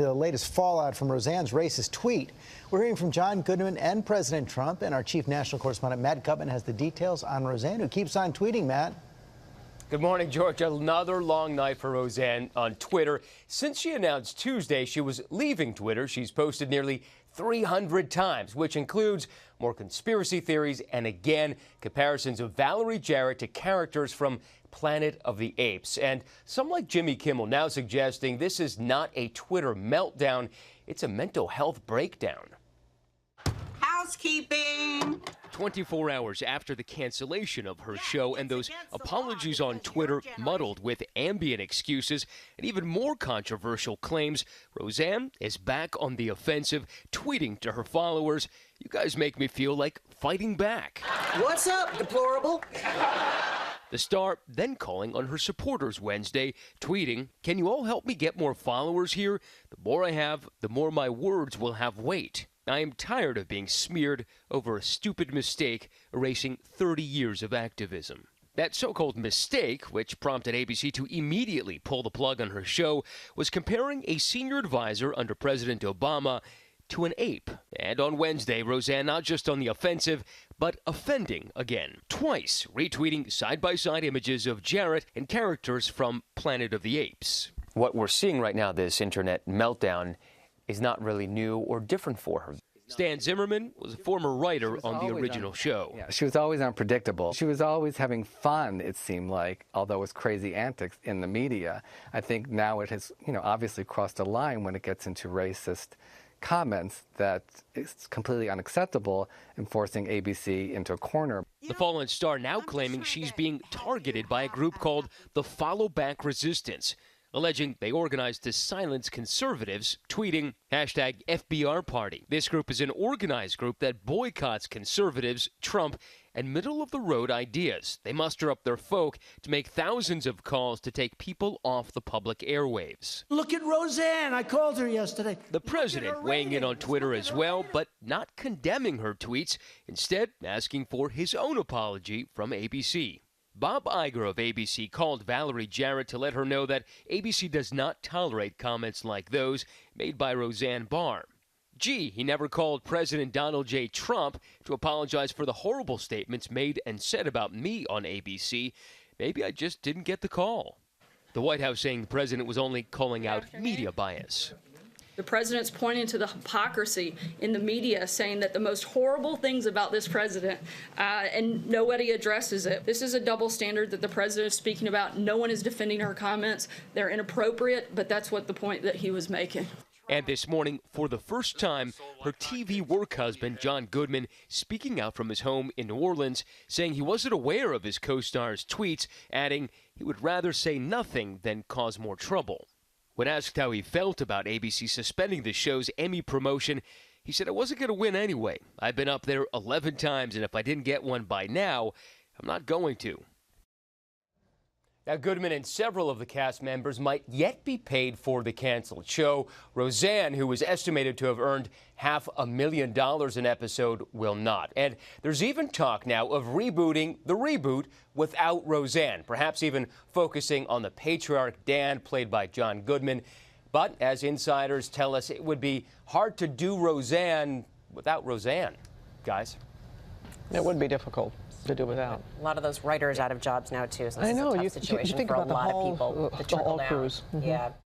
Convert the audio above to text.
the latest fallout from Roseanne's racist tweet. We're hearing from John Goodman and President Trump, and our chief national correspondent Matt Goodman has the details on Roseanne, who keeps on tweeting. Matt. Good morning, George. Another long night for Roseanne on Twitter. Since she announced Tuesday she was leaving Twitter, she's posted nearly 300 times, which includes more conspiracy theories and, again, comparisons of Valerie Jarrett to characters from Planet of the Apes. And some like Jimmy Kimmel now suggesting this is not a Twitter meltdown, it's a mental health breakdown. Housekeeping. 24 hours after the cancellation of her show and those apologies on Twitter muddled with ambient excuses and even more controversial claims, Roseanne is back on the offensive, tweeting to her followers, "You guys make me feel like fighting back." What's up, deplorable? The star then calling on her supporters Wednesday, tweeting, "Can you all help me get more followers here? The more I have, the more my words will have weight. I am tired of being smeared over a stupid mistake, erasing 30 years of activism." That so-called mistake, which prompted ABC to immediately pull the plug on her show, was comparing a senior advisor under President Obama to an ape. And on Wednesday, Roseanne not just on the offensive, but offending again, twice retweeting side-by-side images of Jarrett and characters from Planet of the Apes. What we're seeing right now, this internet meltdown, is not really new or different for her. Stan Zimmerman was a former writer on the original show. Yeah, she was always unpredictable. She was always having fun, it seemed like, although it was crazy antics in the media. I think now it has, obviously crossed a line when it gets into racist comments that is completely unacceptable and forcing ABC into a corner. The fallen star now claiming she's being targeted by a group called the Follow Back Resistance, alleging they organized to silence conservatives, tweeting #FBR Party. This group is an organized group that boycotts conservatives, Trump, and middle-of-the-road ideas. They muster up their folk to make thousands of calls to take people off the public airwaves. Look at Roseanne. I called her yesterday. The president weighing in on Twitter as well, but not condemning her tweets, instead asking for his own apology from ABC. Bob Iger of ABC called Valerie Jarrett to let her know that ABC does not tolerate comments like those made by Roseanne Barr. Gee, he never called President Donald J. Trump to apologize for the horrible statements made and said about me on ABC. Maybe I just didn't get the call. The White House saying the president was only calling out media bias. The president's pointing to the hypocrisy in the media, saying that the most horrible things about this president, and nobody addresses it. This is a double standard that the president is speaking about. No one is defending her comments. They're inappropriate, but that's what the point that he was making. And this morning, for the first time, her TV work husband, John Goodman, speaking out from his home in New Orleans, saying he wasn't aware of his co-star's tweets, adding he would rather say nothing than cause more trouble. When asked how he felt about ABC suspending the show's Emmy promotion, he said, "I wasn't going to win anyway. I've been up there 11 times, and if I didn't get one by now, I'm not going to." Now, Goodman and several of the cast members might yet be paid for the canceled show. Roseanne, who was estimated to have earned $500,000 an episode, will not. And there's even talk now of rebooting the reboot without Roseanne, perhaps even focusing on the patriarch Dan, played by John Goodman. But as insiders tell us, it would be hard to do Roseanne without Roseanne. Guys? It would be difficult to do without. A lot of those writers out of jobs now too. So this I know. is a tough situation you think for about a lot the whole, of people. the whole crews. Yeah.